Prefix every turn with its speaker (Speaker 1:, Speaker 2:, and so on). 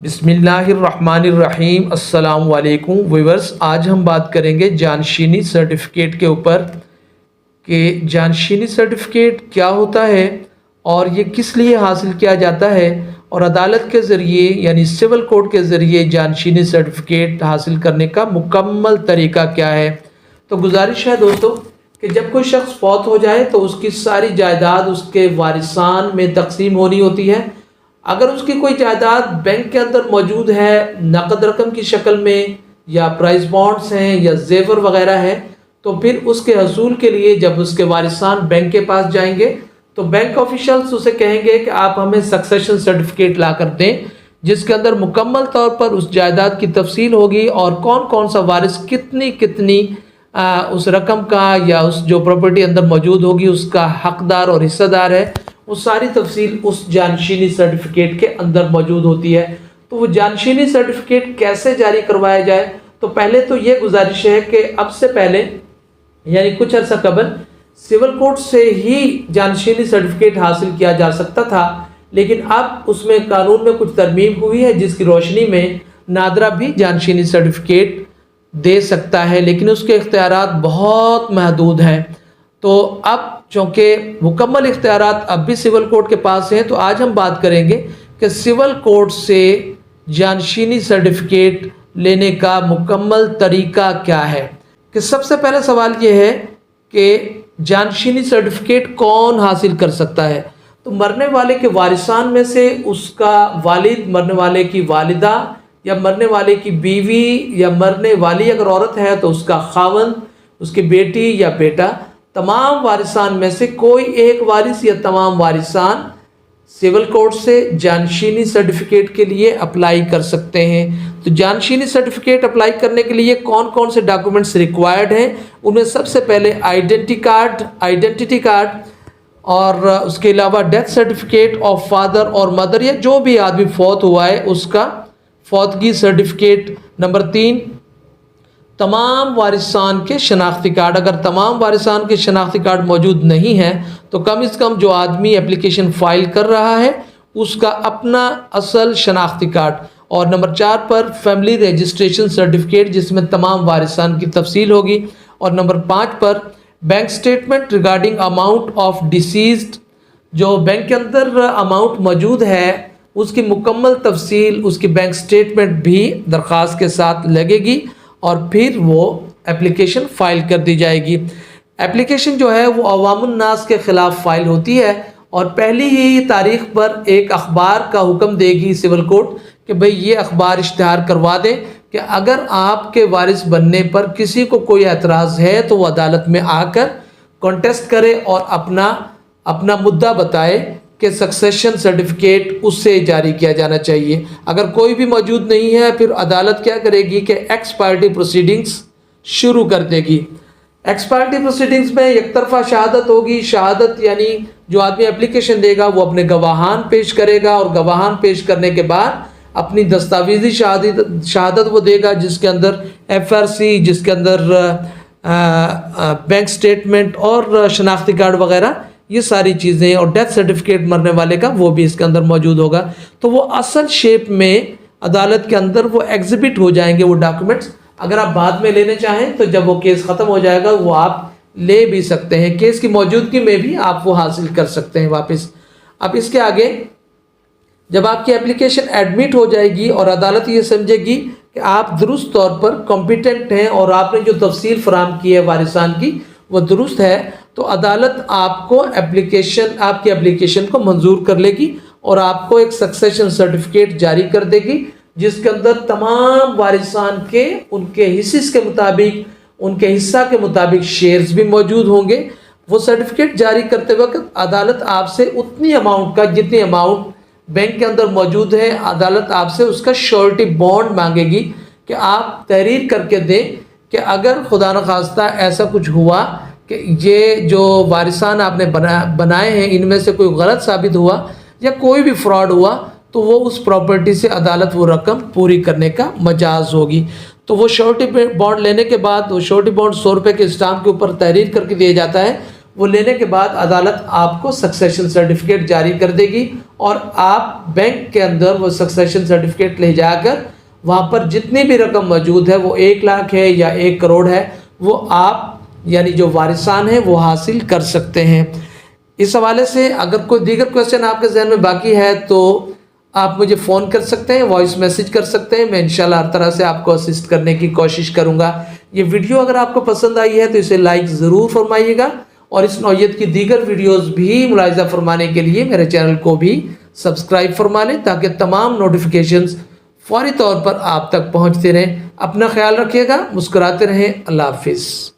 Speaker 1: بسم اللہ الرحمن الرحیم۔ السلام علیکم ویورز، آج ہم بات کریں گے جانشینی سرٹیفکیٹ کے اوپر کہ جانشینی سرٹیفکیٹ کیا ہوتا ہے اور یہ کس لیے حاصل کیا جاتا ہے، اور عدالت کے ذریعے یعنی سول کوڈ کے ذریعے جانشینی سرٹیفکیٹ حاصل کرنے کا مکمل طریقہ کیا ہے۔ تو گزارش ہے دوستو کہ جب کوئی شخص فوت ہو جائے تو اس کی ساری جائیداد اس کے وارثان میں تقسیم ہونی ہوتی ہے۔ اگر اس کی کوئی جائیداد بینک کے اندر موجود ہے نقد رقم کی شکل میں، یا پرائز بانڈز ہیں یا زیور وغیرہ ہے، تو پھر اس کے حصول کے لیے جب اس کے وارثان بینک کے پاس جائیں گے تو بینک آفیشلز اسے کہیں گے کہ آپ ہمیں سکسیشن سرٹیفکیٹ لا کر دیں، جس کے اندر مکمل طور پر اس جائیداد کی تفصیل ہوگی اور کون کون سا وارث کتنی اس رقم کا یا اس جو پراپرٹی اندر موجود ہوگی اس کا حقدار اور حصہ دار ہے، وہ ساری تفصیل اس جانشینی سرٹیفکیٹ کے اندر موجود ہوتی ہے۔ تو وہ جانشینی سرٹیفکیٹ کیسے جاری کروایا جائے؟ تو پہلے تو یہ گزارش ہے کہ اب سے پہلے یعنی کچھ عرصہ قبل سول کوڈ سے ہی جانشینی سرٹیفکیٹ حاصل کیا جا سکتا تھا، لیکن اب اس میں قانون میں کچھ ترمیم ہوئی ہے جس کی روشنی میں نادرہ بھی جانشینی سرٹیفکیٹ دے سکتا ہے، لیکن اس کے اختیارات بہت محدود ہیں۔ تو اب چونکہ مکمل اختیارات اب بھی سول کوڈ کے پاس ہیں، تو آج ہم بات کریں گے کہ سول کوڈ سے جانشینی سرٹیفکیٹ لینے کا مکمل طریقہ کیا ہے۔ کہ سب سے پہلا سوال یہ ہے کہ جانشینی سرٹیفکیٹ کون حاصل کر سکتا ہے؟ تو مرنے والے کے وارثان میں سے اس کا والد، مرنے والے کی والدہ، یا مرنے والے کی بیوی، یا مرنے والی اگر عورت ہے تو اس کا خاوند، اس کی بیٹی یا بیٹا، تمام وارثان میں سے کوئی ایک وارث یا تمام وارثان سول کوڈ سے جانشینی سرٹیفکیٹ کے لیے اپلائی کر سکتے ہیں۔ تو جانشینی سرٹیفکیٹ اپلائی کرنے کے لیے کون کون سے ڈاکومنٹس ریکوائرڈ ہیں؟ ان میں سب سے پہلے آئیڈینٹی کارڈ اور اس کے علاوہ ڈیتھ سرٹیفکیٹ آف فادر اور مدر، یا جو بھی آدمی فوت ہوا ہے اس کا فوتگی سرٹیفکیٹ۔ نمبر 3، تمام وارثان کے شناختی کارڈ۔ اگر تمام وارثان کے شناختی کارڈ موجود نہیں ہیں تو کم از کم جو آدمی اپلیکیشن فائل کر رہا ہے اس کا اپنا اصل شناختی کارڈ۔ اور نمبر 4 پر فیملی رجسٹریشن سرٹیفکیٹ، جس میں تمام وارثان کی تفصیل ہوگی۔ اور number 5 per bank statement regarding amount of deceased, جو بینک کے اندر اماؤنٹ موجود ہے اس کی مکمل تفصیل، اس کی بینک سٹیٹمنٹ بھی درخواست کے ساتھ لگے گی اور پھر وہ اپلیکیشن فائل کر دی جائے گی۔ اپلیکیشن جو ہے وہ عوام الناس کے خلاف فائل ہوتی ہے اور پہلی ہی تاریخ پر ایک اخبار کا حکم دے گی سول کوڈ کہ بھئی یہ اخبار اشتہار کروا دیں کہ اگر آپ کے وارث بننے پر کسی کو کوئی اعتراض ہے تو وہ عدالت میں آ کر کانٹیسٹ کرے اور اپنا مدعا بتائے کہ سکسیشن سرٹیفکیٹ اس سے جاری کیا جانا چاہیے۔ اگر کوئی بھی موجود نہیں ہے پھر عدالت کیا کرے گی کہ ایکس پارٹی پروسیڈنگز شروع کر دے گی۔ ایکس پارٹی پروسیڈنگز میں یک طرفہ شہادت ہوگی۔ شہادت یعنی جو آدمی اپلیکیشن دے گا وہ اپنے گواہان پیش کرے گا، اور گواہان پیش کرنے کے بعد اپنی دستاویزی شہادت وہ دے گا، جس کے اندر FRC، جس کے اندر بینک سٹیٹمنٹ اور شناختی کارڈ وغیرہ یہ ساری چیزیں، اور ڈیتھ سرٹیفکیٹ مرنے والے کا وہ بھی اس کے اندر موجود ہوگا۔ تو وہ اصل شیپ میں عدالت کے اندر وہ ایگزیبٹ ہو جائیں گے وہ ڈاکومنٹس۔ اگر آپ بعد میں لینے چاہیں تو جب وہ کیس ختم ہو جائے گا وہ آپ لے بھی سکتے ہیں، کیس کی موجودگی میں بھی آپ وہ حاصل کر سکتے ہیں واپس۔ اب اس کے آگے جب آپ کی اپلیکیشن ایڈمٹ ہو جائے گی اور عدالت یہ سمجھے گی کہ آپ درست طور پر کمپیٹنٹ ہیں اور آپ نے جو تفصیل فراہم کی ہے وارثان کی وہ درست ہے، تو عدالت آپ کی اپلیکیشن کو منظور کر لے گی اور آپ کو ایک سکسیشن سرٹیفکیٹ جاری کر دے گی، جس کے اندر تمام وارثان کے ان کے حصہ کے مطابق شیئرز بھی موجود ہوں گے۔ وہ سرٹیفکیٹ جاری کرتے وقت عدالت آپ سے اتنی اماؤنٹ کا، جتنی اماؤنٹ بینک کے اندر موجود ہے، عدالت آپ سے اس کا شیورٹی بانڈ مانگے گی کہ آپ تحریر کر کے دیں کہ اگر خدا نخواستہ ایسا کچھ ہوا کہ یہ جو وارثان آپ نے بنائے ہیں ان میں سے کوئی غلط ثابت ہوا یا کوئی بھی فراڈ ہوا تو وہ اس پراپرٹی سے عدالت وہ رقم پوری کرنے کا مجاز ہوگی۔ تو وہ شیورٹی بانڈ لینے کے بعد، وہ شیورٹی بانڈ 100 روپے کے اسٹامپ کے اوپر تحریر کر کے دیا جاتا ہے، وہ لینے کے بعد عدالت آپ کو سکسیشن سرٹیفکیٹ جاری کر دے گی اور آپ بینک کے اندر وہ سکسیشن سرٹیفکیٹ لے جا کر وہاں پر جتنی بھی رقم موجود ہے، وہ 1 لاکھ ہے یا 1 کروڑ ہے، وہ آپ یعنی جو وارثان ہیں وہ حاصل کر سکتے ہیں۔ اس حوالے سے اگر کوئی دیگر کوئسچن آپ کے ذہن میں باقی ہے تو آپ مجھے فون کر سکتے ہیں، وائس میسج کر سکتے ہیں، میں انشاءاللہ ہر طرح سے آپ کو اسسٹ کرنے کی کوشش کروں گا۔ یہ ویڈیو اگر آپ کو پسند آئی ہے تو اسے لائک ضرور فرمائیے گا، اور اس نوعیت کی دیگر ویڈیوز بھی ملاحظہ فرمانے کے لیے میرے چینل کو بھی سبسکرائب فرما لیں تاکہ تمام نوٹیفیکیشنز فوری طور پر آپ تک پہنچتے رہیں۔ اپنا خیال رکھیے گا، مسکراتے رہیں۔ اللہ حافظ۔